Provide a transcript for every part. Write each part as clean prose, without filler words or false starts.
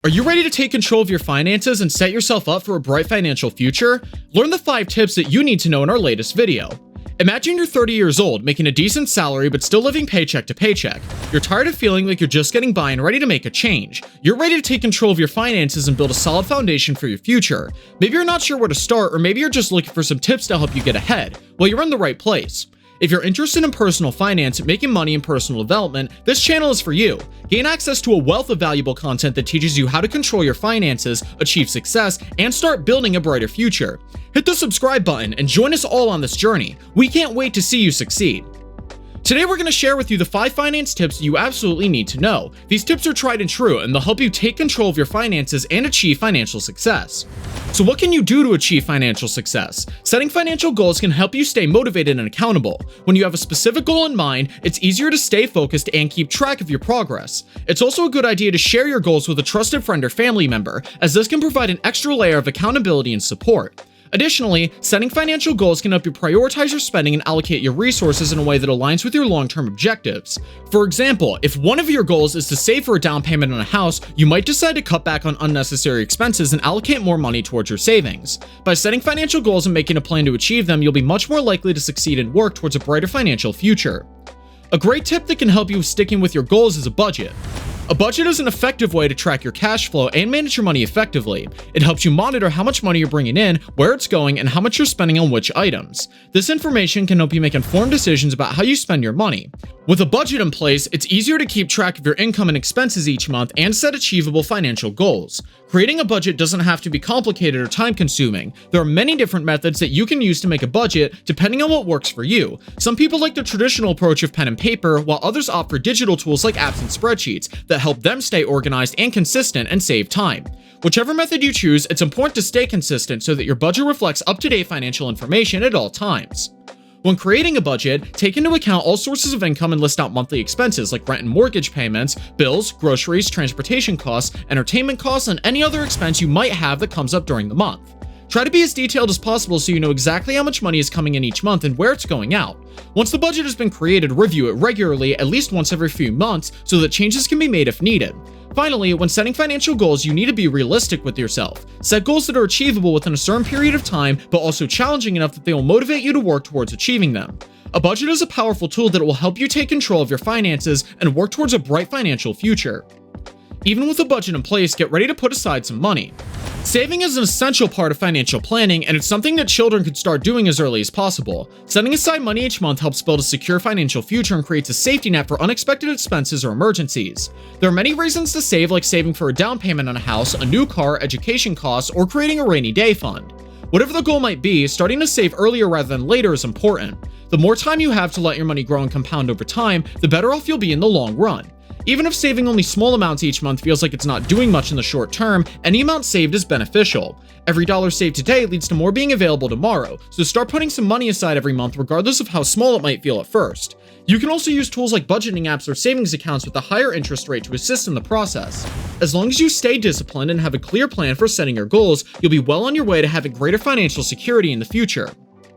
Are you ready to take control of your finances and set yourself up for a bright financial future? Learn the 5 tips that you need to know in our latest video. Imagine you're 30 years old, making a decent salary but still living paycheck to paycheck. You're tired of feeling like you're just getting by and ready to make a change. You're ready to take control of your finances and build a solid foundation for your future. Maybe you're not sure where to start, or maybe you're just looking for some tips to help you get ahead. Well, you're in the right place. If you're interested in personal finance, making money, and personal development, this channel is for you. Gain access to a wealth of valuable content that teaches you how to control your finances, achieve success, and start building a brighter future. Hit the subscribe button and join us all on this journey. We can't wait to see you succeed. Today we're going to share with you the 5 finance tips you absolutely need to know. These tips are tried and true, and they'll help you take control of your finances and achieve financial success. So what can you do to achieve financial success? Setting financial goals can help you stay motivated and accountable. When you have a specific goal in mind, it's easier to stay focused and keep track of your progress. It's also a good idea to share your goals with a trusted friend or family member, as this can provide an extra layer of accountability and support. Additionally, setting financial goals can help you prioritize your spending and allocate your resources in a way that aligns with your long-term objectives. For example, if one of your goals is to save for a down payment on a house, you might decide to cut back on unnecessary expenses and allocate more money towards your savings. By setting financial goals and making a plan to achieve them, you'll be much more likely to succeed and work towards a brighter financial future. A great tip that can help you with sticking with your goals is a budget. A budget is an effective way to track your cash flow and manage your money effectively. It helps you monitor how much money you're bringing in, where it's going, and how much you're spending on which items. This information can help you make informed decisions about how you spend your money. With a budget in place, it's easier to keep track of your income and expenses each month and set achievable financial goals. Creating a budget doesn't have to be complicated or time-consuming. There are many different methods that you can use to make a budget depending on what works for you. Some people like the traditional approach of pen and paper, while others opt for digital tools like apps and spreadsheets that help them stay organized and consistent and save time. Whichever method you choose, it's important to stay consistent so that your budget reflects up-to-date financial information at all times. When creating a budget, take into account all sources of income and list out monthly expenses like rent and mortgage payments, bills, groceries, transportation costs, entertainment costs, and any other expense you might have that comes up during the month. Try to be as detailed as possible so you know exactly how much money is coming in each month and where it's going out. Once the budget has been created, review it regularly, at least once every few months, so that changes can be made if needed. Finally, when setting financial goals, you need to be realistic with yourself. Set goals that are achievable within a certain period of time, but also challenging enough that they will motivate you to work towards achieving them. A budget is a powerful tool that will help you take control of your finances and work towards a bright financial future. Even with a budget in place, get ready to put aside some money. Saving is an essential part of financial planning, and it's something that children could start doing as early as possible. Setting aside money each month helps build a secure financial future and creates a safety net for unexpected expenses or emergencies. There are many reasons to save, like saving for a down payment on a house, a new car, education costs, or creating a rainy day fund. Whatever the goal might be, starting to save earlier rather than later is important. The more time you have to let your money grow and compound over time, the better off you'll be in the long run. Even if saving only small amounts each month feels like it's not doing much in the short term, any amount saved is beneficial. Every dollar saved today leads to more being available tomorrow, so start putting some money aside every month regardless of how small it might feel at first. You can also use tools like budgeting apps or savings accounts with a higher interest rate to assist in the process. As long as you stay disciplined and have a clear plan for setting your goals, you'll be well on your way to having greater financial security in the future.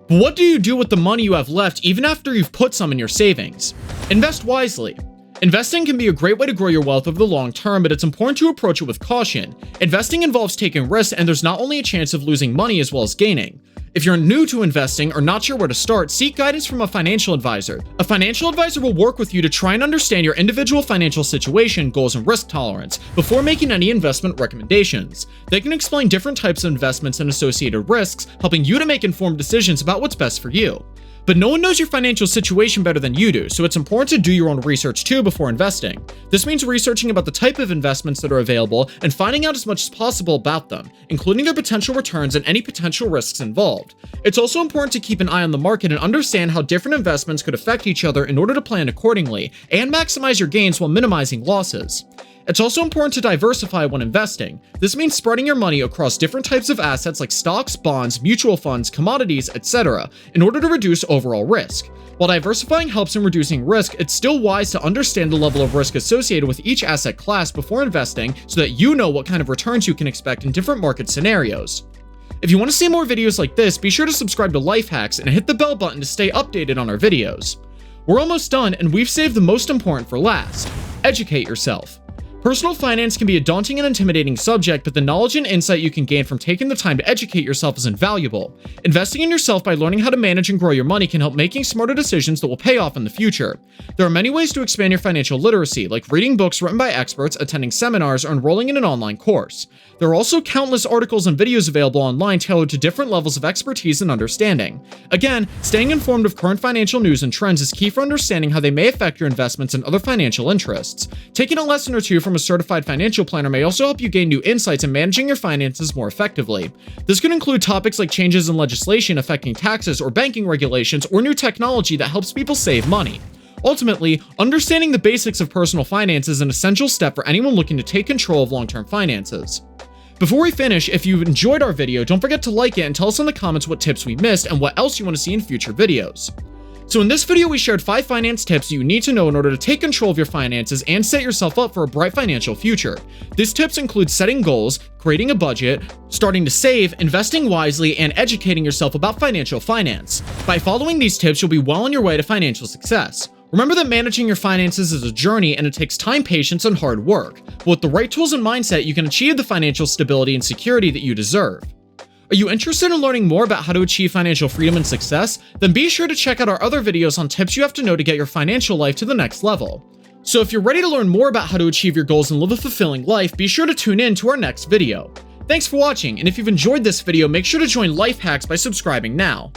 But what do you do with the money you have left even after you've put some in your savings? Invest wisely. Investing can be a great way to grow your wealth over the long term, but it's important to approach it with caution. Investing involves taking risks, and there's not only a chance of losing money as well as gaining. If you're new to investing or not sure where to start, seek guidance from a financial advisor. A financial advisor will work with you to try and understand your individual financial situation, goals, and risk tolerance before making any investment recommendations. They can explain different types of investments and associated risks, helping you to make informed decisions about what's best for you. But no one knows your financial situation better than you do, so it's important to do your own research too before investing. This means researching about the type of investments that are available and finding out as much as possible about them, including their potential returns and any potential risks involved. It's also important to keep an eye on the market and understand how different investments could affect each other in order to plan accordingly and maximize your gains while minimizing losses. It's also important to diversify when investing. This means spreading your money across different types of assets like stocks, bonds, mutual funds, commodities, etc., in order to reduce overall risk. While diversifying helps in reducing risk, it's still wise to understand the level of risk associated with each asset class before investing so that you know what kind of returns you can expect in different market scenarios. If you want to see more videos like this, be sure to subscribe to Life Hacks and hit the bell button to stay updated on our videos. We're almost done, and we've saved the most important for last. Educate yourself. Personal finance can be a daunting and intimidating subject, but the knowledge and insight you can gain from taking the time to educate yourself is invaluable. Investing in yourself by learning how to manage and grow your money can help making smarter decisions that will pay off in the future. There are many ways to expand your financial literacy, like reading books written by experts, attending seminars, or enrolling in an online course. There are also countless articles and videos available online tailored to different levels of expertise and understanding. Again, staying informed of current financial news and trends is key for understanding how they may affect your investments and other financial interests. Taking a lesson or two from a certified financial planner may also help you gain new insights in managing your finances more effectively. This could include topics like changes in legislation affecting taxes or banking regulations, or new technology that helps people save money. Ultimately, understanding the basics of personal finance is an essential step for anyone looking to take control of long-term finances. Before we finish, if you've enjoyed our video, don't forget to like it and tell us in the comments what tips we missed and what else you want to see in future videos. So in this video, we shared 5 finance tips you need to know in order to take control of your finances and set yourself up for a bright financial future. These tips include setting goals, creating a budget, starting to save, investing wisely, and educating yourself about financial finance. By following these tips, you'll be well on your way to financial success. Remember that managing your finances is a journey and it takes time, patience, and hard work. But with the right tools and mindset, you can achieve the financial stability and security that you deserve. Are you interested in learning more about how to achieve financial freedom and success? Then be sure to check out our other videos on tips you have to know to get your financial life to the next level. So if you're ready to learn more about how to achieve your goals and live a fulfilling life, be sure to tune in to our next video. Thanks for watching, and if you've enjoyed this video, make sure to join Life Hacks by subscribing now.